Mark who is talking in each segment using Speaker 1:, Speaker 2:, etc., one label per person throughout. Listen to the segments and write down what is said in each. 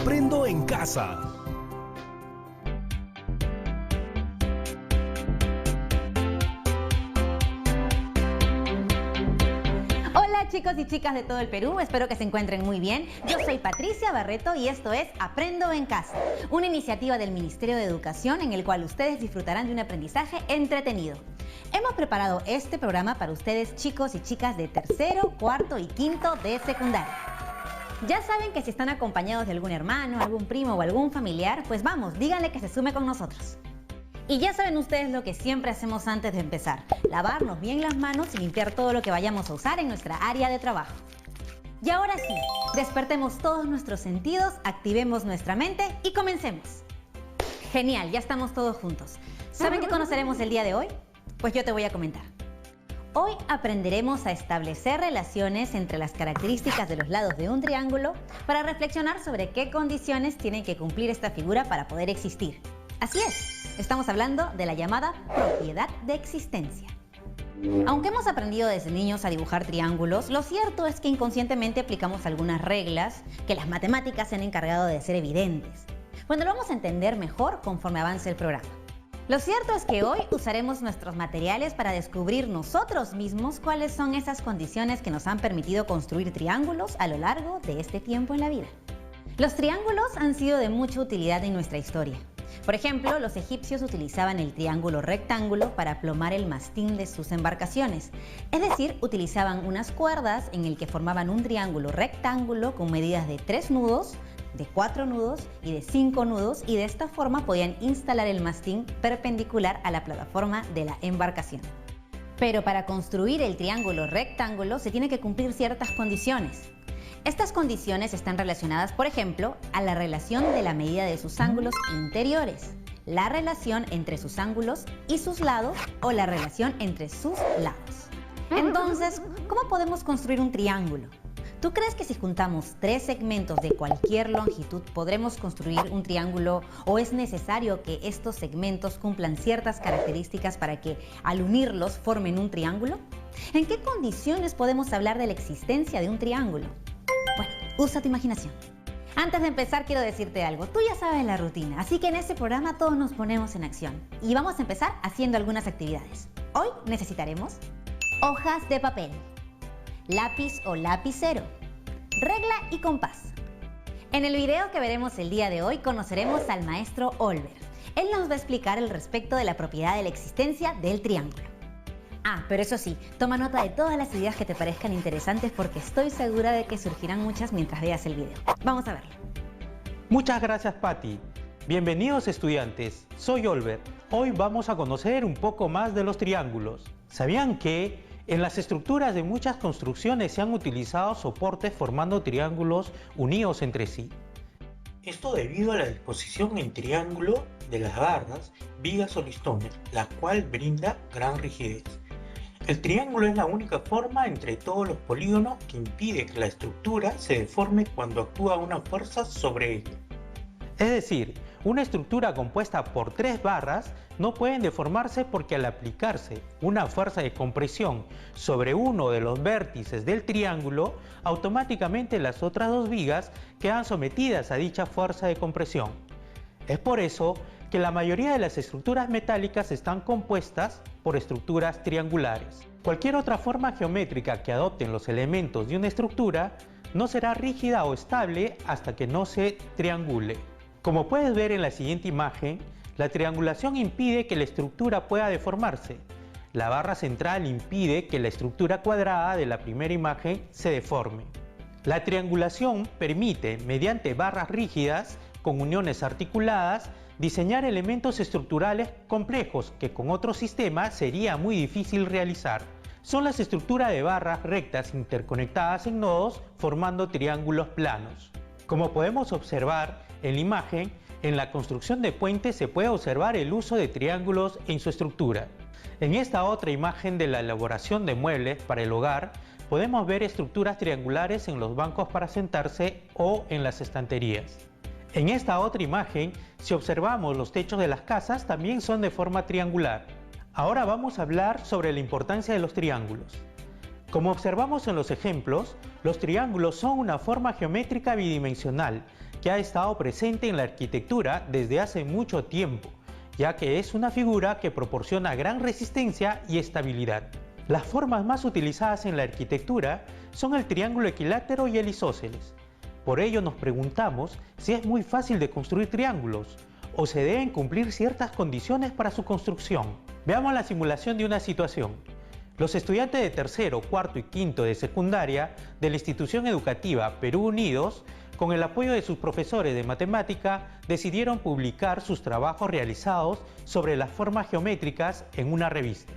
Speaker 1: Aprendo en casa.
Speaker 2: Hola chicos y chicas de todo el Perú, espero que se encuentren muy bien. Yo soy Patricia Barreto y esto es Aprendo en Casa, una iniciativa del Ministerio de Educación en el cual ustedes disfrutarán de un aprendizaje entretenido. Hemos preparado este programa para ustedes chicos y chicas de tercero, cuarto y quinto de secundaria. Ya saben que si están acompañados de algún hermano, algún primo o algún familiar, pues vamos, díganle que se sume con nosotros. Y ya saben ustedes lo que siempre hacemos antes de empezar, lavarnos bien las manos y limpiar todo lo que vayamos a usar en nuestra área de trabajo. Y ahora sí, despertemos todos nuestros sentidos, activemos nuestra mente y comencemos. Genial, ya estamos todos juntos. ¿Saben qué conoceremos el día de hoy? Pues yo te voy a comentar. Hoy aprenderemos a establecer relaciones entre las características de los lados de un triángulo para reflexionar sobre qué condiciones tiene que cumplir esta figura para poder existir. Así es, estamos hablando de la llamada propiedad de existencia. Aunque hemos aprendido desde niños a dibujar triángulos, lo cierto es que inconscientemente aplicamos algunas reglas que las matemáticas se han encargado de hacer evidentes. Bueno, lo vamos a entender mejor conforme avance el programa. Lo cierto es que hoy usaremos nuestros materiales para descubrir nosotros mismos cuáles son esas condiciones que nos han permitido construir triángulos a lo largo de este tiempo en la vida. Los triángulos han sido de mucha utilidad en nuestra historia. Por ejemplo, los egipcios utilizaban el triángulo rectángulo para plomar el mastín de sus embarcaciones. Es decir, utilizaban unas cuerdas en el que formaban un triángulo rectángulo con medidas de 3 nudos, de 4 nudos y de 5 nudos, y de esta forma podían instalar el mastín perpendicular a la plataforma de la embarcación. Pero para construir el triángulo rectángulo se tiene que cumplir ciertas condiciones. Estas condiciones están relacionadas, por ejemplo, a la relación de la medida de sus ángulos interiores, la relación entre sus ángulos y sus lados o la relación entre sus lados. Entonces, ¿cómo podemos construir un triángulo? ¿Tú crees que si juntamos 3 segmentos de cualquier longitud podremos construir un triángulo, o es necesario que estos segmentos cumplan ciertas características para que al unirlos formen un triángulo? ¿En qué condiciones podemos hablar de la existencia de un triángulo? Bueno, usa tu imaginación. Antes de empezar quiero decirte algo, tú ya sabes la rutina, así que en este programa todos nos ponemos en acción y vamos a empezar haciendo algunas actividades. Hoy necesitaremos hojas de papel, lápiz o lapicero, regla y compás. En el video que veremos el día de hoy conoceremos al maestro Olver. Él nos va a explicar al respecto de la propiedad de la existencia del triángulo. Pero eso sí, toma nota de todas las ideas que te parezcan interesantes porque estoy segura de que surgirán muchas mientras veas el video. Vamos a verlo.
Speaker 3: Muchas gracias, Patti. Bienvenidos estudiantes, soy Olver. Hoy vamos a conocer un poco más de los triángulos. ¿Sabían que en las estructuras de muchas construcciones se han utilizado soportes formando triángulos unidos entre sí? Esto debido a la disposición en triángulo de las barras, vigas o listones, la cual brinda gran rigidez. El triángulo es la única forma entre todos los polígonos que impide que la estructura se deforme cuando actúa una fuerza sobre ella. Es decir, una estructura compuesta por 3 barras no pueden deformarse porque al aplicarse una fuerza de compresión sobre uno de los vértices del triángulo, automáticamente las otras 2 vigas quedan sometidas a dicha fuerza de compresión. Es por eso que la mayoría de las estructuras metálicas están compuestas por estructuras triangulares. Cualquier otra forma geométrica que adopten los elementos de una estructura no será rígida o estable hasta que no se triangule. Como puedes ver en la siguiente imagen, la triangulación impide que la estructura pueda deformarse. La barra central impide que la estructura cuadrada de la primera imagen se deforme. La triangulación permite, mediante barras rígidas con uniones articuladas, diseñar elementos estructurales complejos que con otro sistema sería muy difícil realizar. Son las estructuras de barras rectas interconectadas en nodos formando triángulos planos. Como podemos observar en la imagen, en la construcción de puentes se puede observar el uso de triángulos en su estructura. En esta otra imagen de la elaboración de muebles para el hogar, podemos ver estructuras triangulares en los bancos para sentarse o en las estanterías. En esta otra imagen, si observamos los techos de las casas, también son de forma triangular. Ahora vamos a hablar sobre la importancia de los triángulos. Como observamos en los ejemplos, los triángulos son una forma geométrica bidimensional que ha estado presente en la arquitectura desde hace mucho tiempo, ya que es una figura que proporciona gran resistencia y estabilidad. Las formas más utilizadas en la arquitectura son el triángulo equilátero y el isósceles. Por ello nos preguntamos si es muy fácil de construir triángulos o se deben cumplir ciertas condiciones para su construcción. Veamos la simulación de una situación. Los estudiantes de tercero, cuarto y quinto de secundaria de la institución educativa Perú Unidos, con el apoyo de sus profesores de matemática, decidieron publicar sus trabajos realizados sobre las formas geométricas en una revista.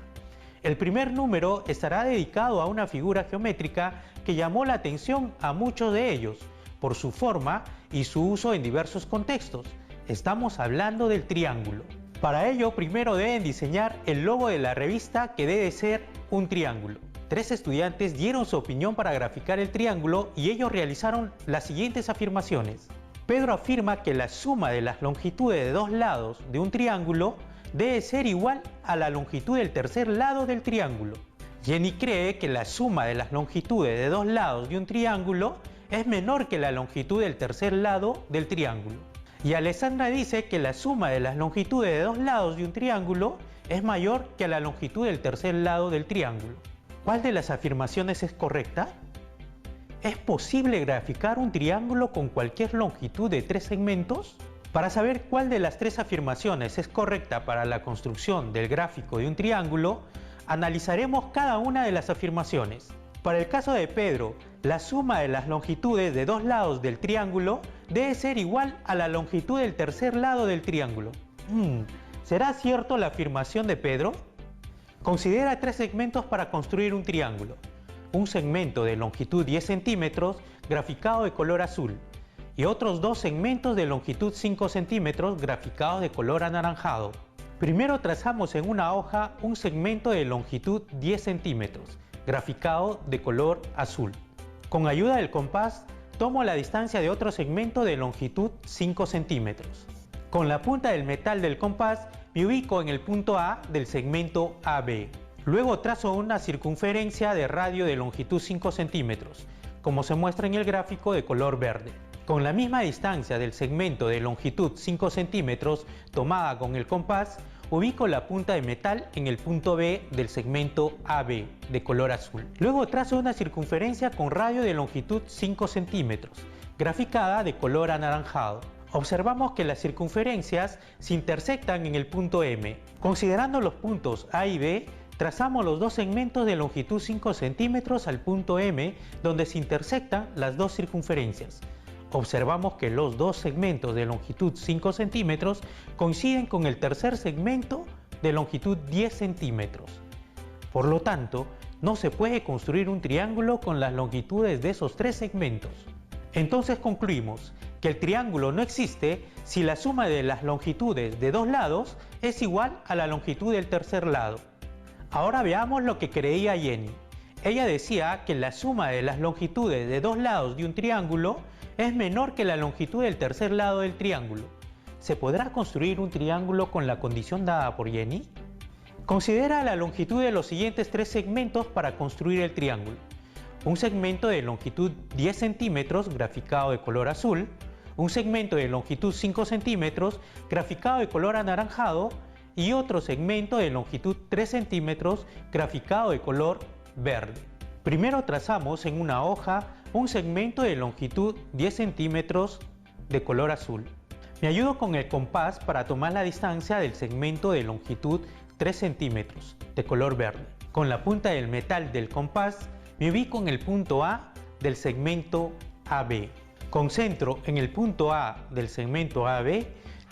Speaker 3: El primer número estará dedicado a una figura geométrica que llamó la atención a muchos de ellos por su forma y su uso en diversos contextos. Estamos hablando del triángulo. Para ello, primero deben diseñar el logo de la revista, que debe ser un triángulo. 3 estudiantes dieron su opinión para graficar el triángulo y ellos realizaron las siguientes afirmaciones. Pedro afirma que la suma de las longitudes de 2 lados de un triángulo debe ser igual a la longitud del tercer lado del triángulo. Jenny cree que la suma de las longitudes de 2 lados de un triángulo es menor que la longitud del tercer lado del triángulo. Y Alessandra dice que la suma de las longitudes de 2 lados de un triángulo es mayor que la longitud del tercer lado del triángulo. ¿Cuál de las afirmaciones es correcta? ¿Es posible graficar un triángulo con cualquier longitud de 3 segmentos? Para saber cuál de las 3 afirmaciones es correcta para la construcción del gráfico de un triángulo, analizaremos cada una de las afirmaciones. Para el caso de Pedro, la suma de las longitudes de 2 lados del triángulo debe ser igual a la longitud del tercer lado del triángulo. ¿Será cierto la afirmación de Pedro? Considera 3 segmentos para construir un triángulo. Un segmento de longitud 10 centímetros graficado de color azul y otros 2 segmentos de longitud 5 centímetros graficados de color anaranjado. Primero trazamos en una hoja un segmento de longitud 10 centímetros graficado de color azul. Con ayuda del compás, tomo la distancia de otro segmento de longitud 5 centímetros. Con la punta del metal del compás me ubico en el punto A del segmento AB. Luego trazo una circunferencia de radio de longitud 5 centímetros, como se muestra en el gráfico de color verde. Con la misma distancia del segmento de longitud 5 centímetros tomada con el compás, ubico la punta de metal en el punto B del segmento AB de color azul. Luego trazo una circunferencia con radio de longitud 5 centímetros, graficada de color anaranjado. Observamos que las circunferencias se intersectan en el punto M. Considerando los puntos A y B, trazamos los 2 segmentos de longitud 5 centímetros al punto M, donde se intersectan las 2 circunferencias. Observamos que los 2 segmentos de longitud 5 centímetros coinciden con el tercer segmento de longitud 10 centímetros. Por lo tanto, no se puede construir un triángulo con las longitudes de esos 3 segmentos. Entonces concluimos que el triángulo no existe si la suma de las longitudes de 2 lados es igual a la longitud del tercer lado. Ahora veamos lo que creía Jenny. Ella decía que la suma de las longitudes de 2 lados de un triángulo es menor que la longitud del tercer lado del triángulo. ¿Se podrá construir un triángulo con la condición dada por Jenny? Considera la longitud de los siguientes 3 segmentos para construir el triángulo. Un segmento de longitud 10 centímetros graficado de color azul, un segmento de longitud 5 centímetros graficado de color anaranjado y otro segmento de longitud 3 centímetros graficado de color verde. Primero trazamos en una hoja un segmento de longitud 10 centímetros de color azul. Me ayudo con el compás para tomar la distancia del segmento de longitud 3 centímetros de color verde. Con la punta del metal del compás me ubico en el punto A del segmento AB. Concentro en el punto A del segmento AB,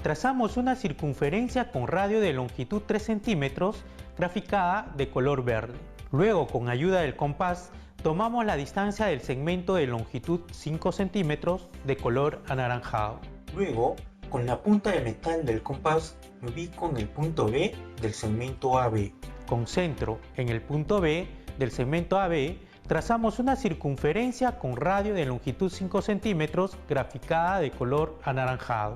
Speaker 3: trazamos una circunferencia con radio de longitud 3 centímetros graficada de color verde. Luego, con ayuda del compás, tomamos la distancia del segmento de longitud 5 centímetros de color anaranjado. Luego, con la punta de metal del compás, me ubico en el punto B del segmento AB. Concentro en el punto B del segmento AB, trazamos una circunferencia con radio de longitud 5 centímetros graficada de color anaranjado.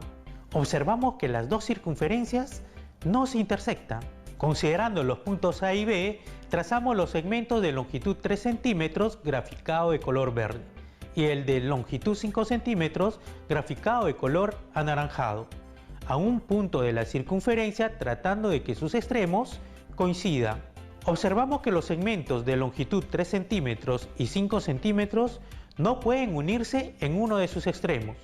Speaker 3: Observamos que las 2 circunferencias no se intersectan. Considerando los puntos A y B, trazamos los segmentos de longitud 3 centímetros graficado de color verde. y el de longitud 5 centímetros graficado de color anaranjado, a un punto de la circunferencia tratando de que sus extremos coincidan. Observamos que los segmentos de longitud 3 centímetros y 5 centímetros no pueden unirse en uno de sus extremos.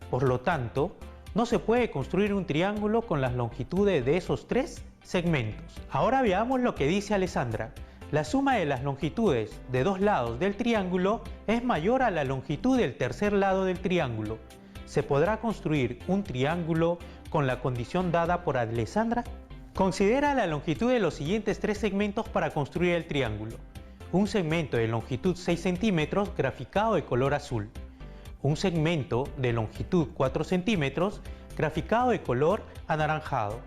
Speaker 3: Por lo tanto, no se puede construir un triángulo con las longitudes de esos tres segmentos. Ahora veamos lo que dice Alessandra. La suma de las longitudes de dos lados del triángulo es mayor a la longitud del tercer lado del triángulo. ¿Se podrá construir un triángulo con la condición dada por Alessandra? Considera la longitud de los siguientes tres segmentos para construir el triángulo. Un segmento de longitud 6 centímetros graficado de color azul. Un segmento de longitud 4 centímetros graficado de color anaranjado.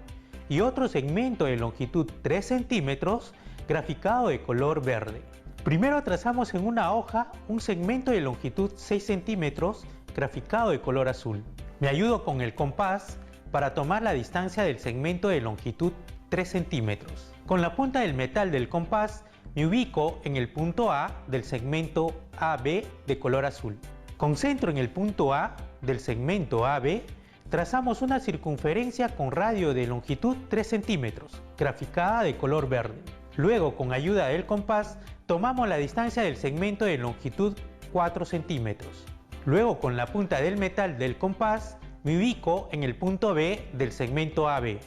Speaker 3: Y otro segmento de longitud 3 centímetros graficado de color verde. Primero trazamos en una hoja un segmento de longitud 6 centímetros graficado de color azul. Me ayudo con el compás para tomar la distancia del segmento de longitud 3 centímetros. Con la punta del metal del compás me ubico en el punto A del segmento AB de color azul. Concentro en el punto A del segmento AB, trazamos una circunferencia con radio de longitud 3 centímetros, graficada de color verde. Luego, con ayuda del compás, tomamos la distancia del segmento de longitud 4 centímetros. Luego, con la punta del metal del compás, me ubico en el punto B del segmento AB.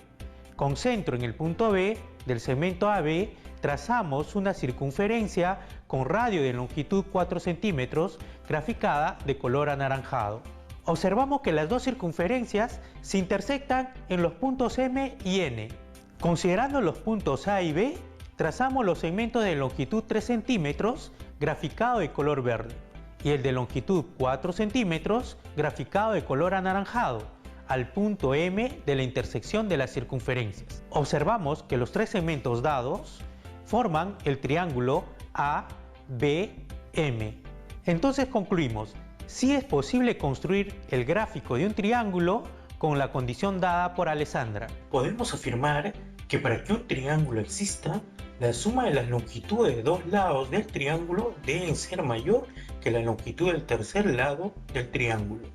Speaker 3: Concentro en el punto B del segmento AB, trazamos una circunferencia con radio de longitud 4 centímetros, graficada de color anaranjado. Observamos que las dos circunferencias se intersectan en los puntos M y N. Considerando los puntos A y B, trazamos los segmentos de longitud 3 centímetros, graficado de color verde, y el de longitud 4 centímetros, graficado de color anaranjado, al punto M de la intersección de las circunferencias. Observamos que los tres segmentos dados forman el triángulo ABM. Entonces concluimos, sí es posible construir el gráfico de un triángulo con la condición dada por Alessandra.
Speaker 1: Podemos afirmar que para que un triángulo exista, la suma de las longitudes de dos lados del triángulo deben ser mayor que la longitud del tercer lado del triángulo.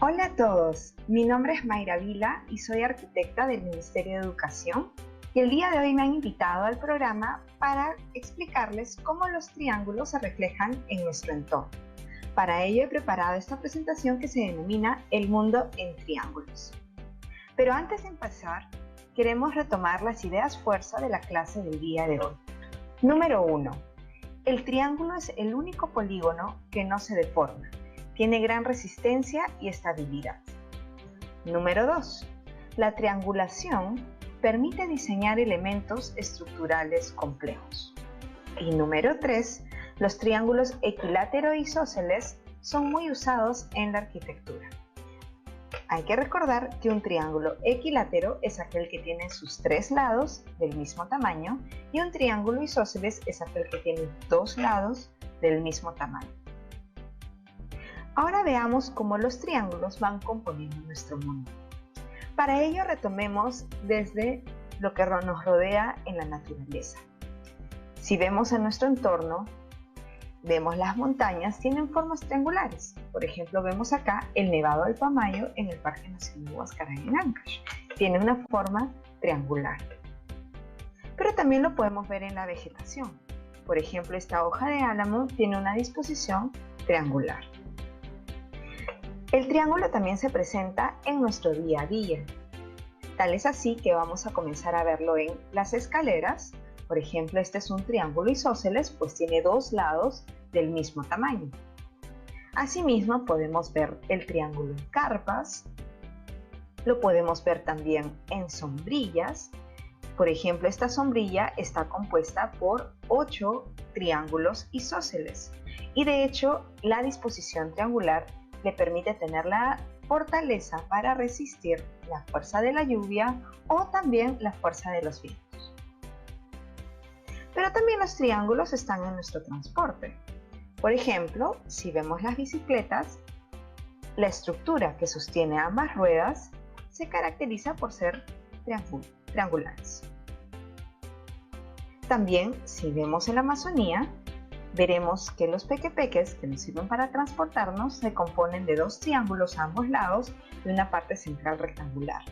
Speaker 4: Hola a todos, mi nombre es Mayra Vila y soy arquitecta del Ministerio de Educación y el día de hoy me han invitado al programa para explicarles cómo los triángulos se reflejan en nuestro entorno. Para ello he preparado esta presentación que se denomina El mundo en triángulos. Pero antes de empezar, queremos retomar las ideas fuerza de la clase del día de hoy. Número 1. El triángulo es el único polígono que no se deforma. Tiene gran resistencia y estabilidad. Número 2. La triangulación permite diseñar elementos estructurales complejos. Y número 3. Los triángulos equilátero e isósceles son muy usados en la arquitectura. Hay que recordar que un triángulo equilátero es aquel que tiene sus tres lados del mismo tamaño y un triángulo isósceles es aquel que tiene dos lados del mismo tamaño. Ahora veamos cómo los triángulos van componiendo nuestro mundo. Para ello retomemos desde lo que nos rodea en la naturaleza. Si vemos en nuestro entorno, vemos las montañas, tienen formas triangulares. Por ejemplo, vemos acá el Nevado del Pamayo en el Parque Nacional Huascarán en Ancash. Tiene una forma triangular. Pero también lo podemos ver en la vegetación. Por ejemplo, esta hoja de álamo tiene una disposición triangular. El triángulo también se presenta en nuestro día a día. Tal es así que vamos a comenzar a verlo en las escaleras. Por ejemplo, este es un triángulo isósceles, pues tiene dos lados del mismo tamaño. Asimismo, podemos ver el triángulo en carpas. Lo podemos ver también en sombrillas. Por ejemplo, esta sombrilla está compuesta por 8 triángulos isósceles. Y de hecho, la disposición triangular le permite tener la fortaleza para resistir la fuerza de la lluvia o también la fuerza de los vientos. Pero también los triángulos están en nuestro transporte. Por ejemplo, si vemos las bicicletas, La estructura que sostiene ambas ruedas se caracteriza por ser triangulares. También, si vemos en la Amazonía, veremos que los pequepeques que nos sirven para transportarnos se componen de dos triángulos a ambos lados y una parte central rectangular.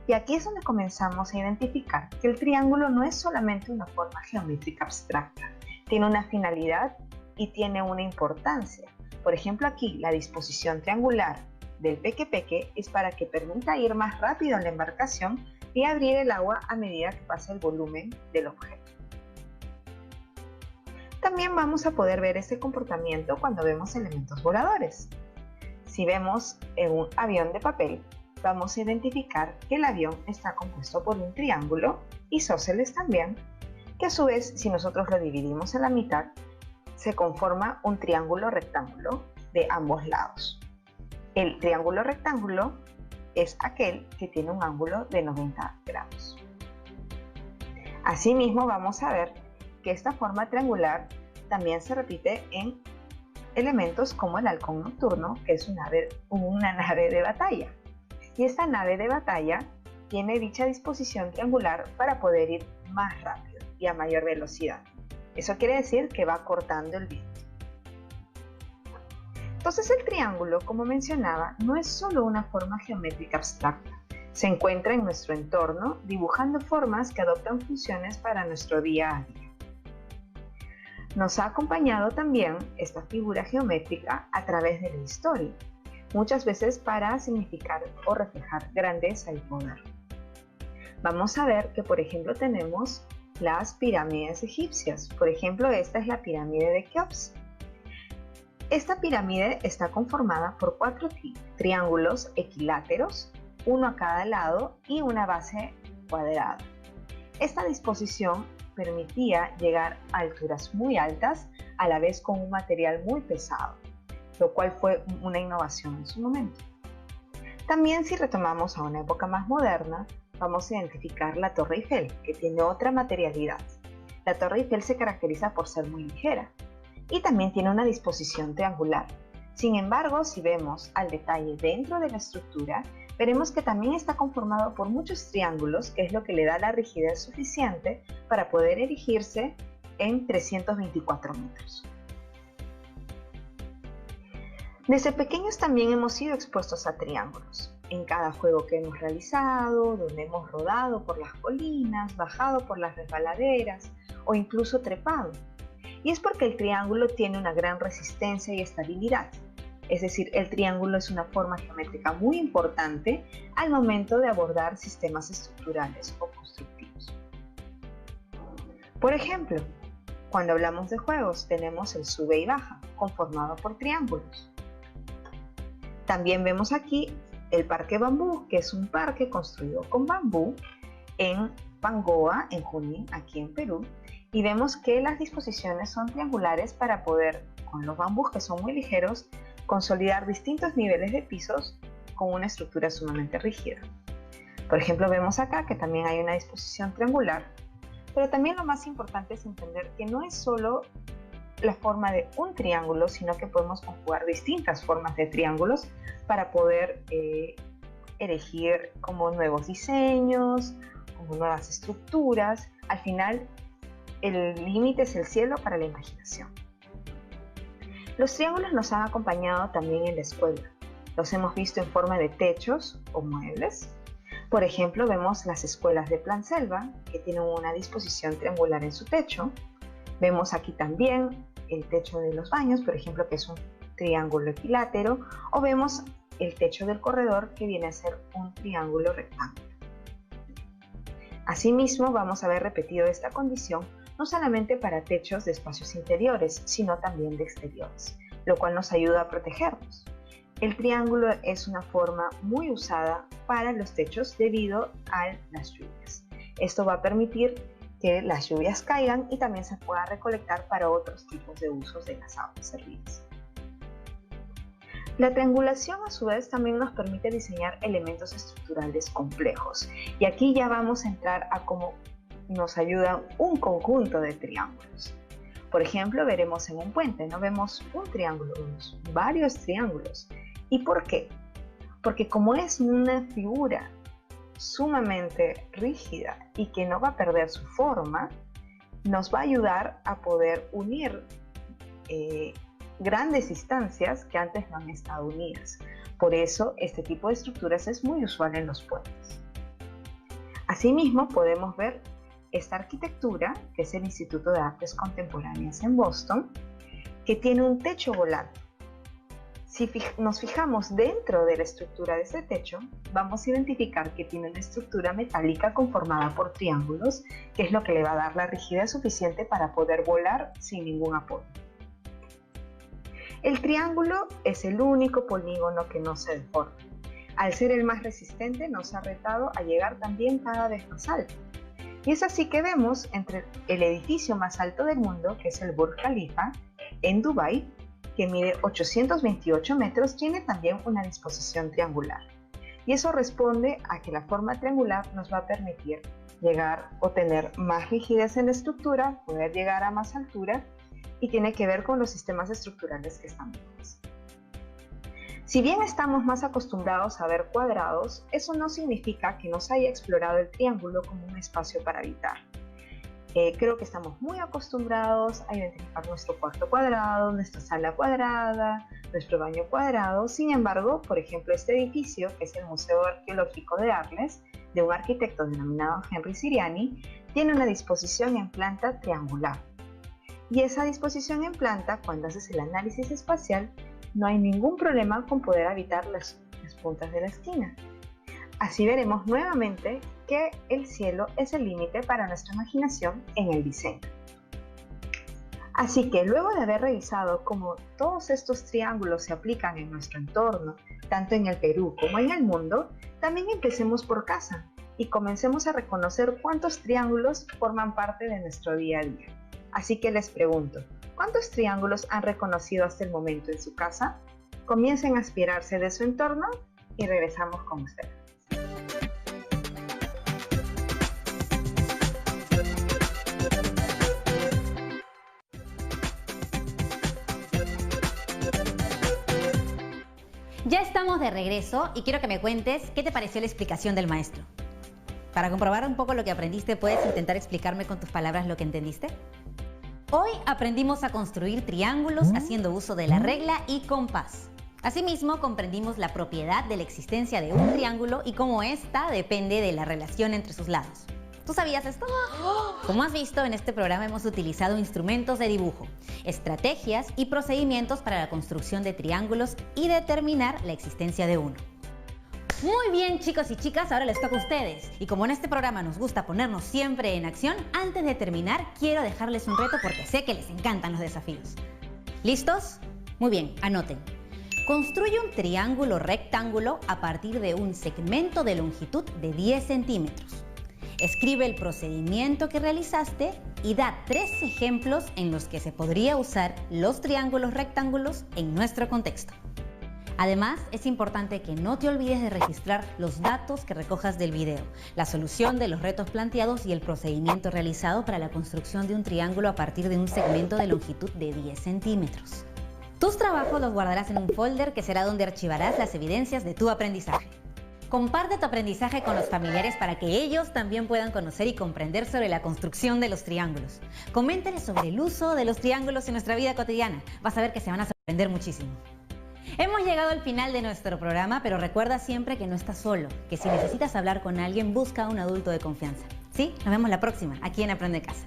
Speaker 4: Y aquí es donde comenzamos a identificar que el triángulo no es solamente una forma geométrica abstracta, tiene una finalidad y tiene una importancia. Por ejemplo, aquí la disposición triangular del pequepeque es para que permita ir más rápido en la embarcación y abrir el agua a medida que pasa el volumen del objeto. También vamos a poder ver este comportamiento cuando vemos elementos voladores. Si vemos en un avión de papel, vamos a identificar que el avión está compuesto por un triángulo, isósceles también, que a su vez, si nosotros lo dividimos en la mitad, se conforma un triángulo rectángulo de ambos lados. El triángulo rectángulo es aquel que tiene un ángulo de 90 grados. Asimismo, vamos a ver que esta forma triangular también se repite en elementos como el halcón nocturno, que es una nave de batalla. Y esta nave de batalla tiene dicha disposición triangular para poder ir más rápido y a mayor velocidad. Eso quiere decir que va cortando el viento. Entonces el triángulo, como mencionaba, no es solo una forma geométrica abstracta. Se encuentra en nuestro entorno dibujando formas que adoptan funciones para nuestro día a día. Nos ha acompañado también esta figura geométrica a través de la historia, muchas veces para significar o reflejar grandeza y poder. Vamos a ver que, por ejemplo, tenemos las pirámides egipcias. Por ejemplo, esta es la pirámide de Keops. Esta pirámide está conformada por 4 triángulos equiláteros, uno a cada lado y una base cuadrada. Esta disposición permitía llegar a alturas muy altas, a la vez con un material muy pesado, lo cual fue una innovación en su momento. También, si retomamos a una época más moderna, vamos a identificar la Torre Eiffel, que tiene otra materialidad. La Torre Eiffel se caracteriza por ser muy ligera y también tiene una disposición triangular. Sin embargo, si vemos al detalle dentro de la estructura, veremos que también está conformado por muchos triángulos, que es lo que le da la rigidez suficiente para poder erigirse en 324 metros. Desde pequeños también hemos sido expuestos a triángulos. En cada juego que hemos realizado, donde hemos rodado por las colinas, bajado por las resbaladeras o incluso trepado. Y es porque el triángulo tiene una gran resistencia y estabilidad. Es decir, el triángulo es una forma geométrica muy importante al momento de abordar sistemas estructurales o constructivos. Por ejemplo, cuando hablamos de juegos tenemos el sube y baja, conformado por triángulos. También vemos aquí el Parque Bambú, que es un parque construido con bambú en Pangoa, en Junín, aquí en Perú, y vemos que las disposiciones son triangulares para poder, con los bambús que son muy ligeros, consolidar distintos niveles de pisos con una estructura sumamente rígida. Por ejemplo, vemos acá que también hay una disposición triangular, pero también lo más importante es entender que no es solo la forma de un triángulo, sino que podemos conjugar distintas formas de triángulos para poder erigir como nuevos diseños, como nuevas estructuras. Al final, el límite es el cielo para la imaginación. Los triángulos nos han acompañado también en la escuela. Los hemos visto en forma de techos o muebles. Por ejemplo, vemos las escuelas de Plan Selva, que tienen una disposición triangular en su techo. Vemos aquí también el techo de los baños, por ejemplo, que es un triángulo equilátero, o vemos el techo del corredor, que viene a ser un triángulo rectángulo. Asimismo, vamos a ver repetido esta condición no solamente para techos de espacios interiores, sino también de exteriores, lo cual nos ayuda a protegernos. El triángulo es una forma muy usada para los techos debido a las lluvias. Esto va a permitir que las lluvias caigan y también se pueda recolectar para otros tipos de usos de las aguas servidas. La triangulación, a su vez, también nos permite diseñar elementos estructurales complejos. Y aquí ya vamos a entrar a cómo nos ayuda un conjunto de triángulos. Por ejemplo, veremos en un puente, no vemos un triángulo, vemos varios triángulos. ¿Y por qué? Porque como es una figura sumamente rígida y que no va a perder su forma, nos va a ayudar a poder unir grandes instancias que antes no han estado unidas. Por eso, este tipo de estructuras es muy usual en los puentes. Asimismo, podemos ver esta arquitectura, que es el Instituto de Artes Contemporáneas en Boston, que tiene un techo volante. Si nos fijamos dentro de la estructura de ese techo, vamos a identificar que tiene una estructura metálica conformada por triángulos, que es lo que le va a dar la rigidez suficiente para poder volar sin ningún apoyo. El triángulo es el único polígono que no se deforma. Al ser el más resistente, nos ha retado a llegar también cada vez más alto. Y es así que vemos entre el edificio más alto del mundo, que es el Burj Khalifa, en Dubái, que mide 828 metros, tiene también una disposición triangular. Y eso responde a que la forma triangular nos va a permitir llegar o tener más rigidez en la estructura, poder llegar a más altura, y tiene que ver con los sistemas estructurales que están vivos. Si bien estamos más acostumbrados a ver cuadrados, eso no significa que nos haya explorado el triángulo como un espacio para habitar. Creo que estamos muy acostumbrados a identificar nuestro cuarto cuadrado, nuestra sala cuadrada, nuestro baño cuadrado. Sin embargo, por ejemplo, este edificio, que es el Museo Arqueológico de Arles, de un arquitecto denominado Henry Siriani, tiene una disposición en planta triangular. Y esa disposición en planta, cuando haces el análisis espacial, no hay ningún problema con poder habitar las puntas de la esquina. Así veremos nuevamente que el cielo es el límite para nuestra imaginación en el diseño. Así que luego de haber revisado cómo todos estos triángulos se aplican en nuestro entorno, tanto en el Perú como en el mundo, también empecemos por casa y comencemos a reconocer cuántos triángulos forman parte de nuestro día a día. Así que les pregunto, ¿cuántos triángulos han reconocido hasta el momento en su casa? Comiencen a aspirarse de su entorno y regresamos con ustedes.
Speaker 2: Ya estamos de regreso y quiero que me cuentes qué te pareció la explicación del maestro. Para comprobar un poco lo que aprendiste, ¿puedes intentar explicarme con tus palabras lo que entendiste? Hoy aprendimos a construir triángulos haciendo uso de la regla y compás. Asimismo, comprendimos la propiedad de la existencia de un triángulo y cómo ésta depende de la relación entre sus lados. ¿Tú sabías esto? Como has visto, en este programa hemos utilizado instrumentos de dibujo, estrategias y procedimientos para la construcción de triángulos y determinar la existencia de uno. Muy bien, chicos y chicas, ahora les toca a ustedes. Y como en este programa nos gusta ponernos siempre en acción, antes de terminar quiero dejarles un reto porque sé que les encantan los desafíos. ¿Listos? Muy bien, anoten. Construye un triángulo rectángulo a partir de un segmento de longitud de 10 centímetros. Escribe el procedimiento que realizaste y da 3 ejemplos en los que se podría usar los triángulos rectángulos en nuestro contexto. Además, es importante que no te olvides de registrar los datos que recojas del video, la solución de los retos planteados y el procedimiento realizado para la construcción de un triángulo a partir de un segmento de longitud de 10 centímetros. Tus trabajos los guardarás en un folder que será donde archivarás las evidencias de tu aprendizaje. Comparte tu aprendizaje con los familiares para que ellos también puedan conocer y comprender sobre la construcción de los triángulos. Coméntales sobre el uso de los triángulos en nuestra vida cotidiana. Vas a ver que se van a sorprender muchísimo. Hemos llegado al final de nuestro programa, pero recuerda siempre que no estás solo, que si necesitas hablar con alguien, busca a un adulto de confianza. ¿Sí? Nos vemos la próxima, aquí en Aprende Casa.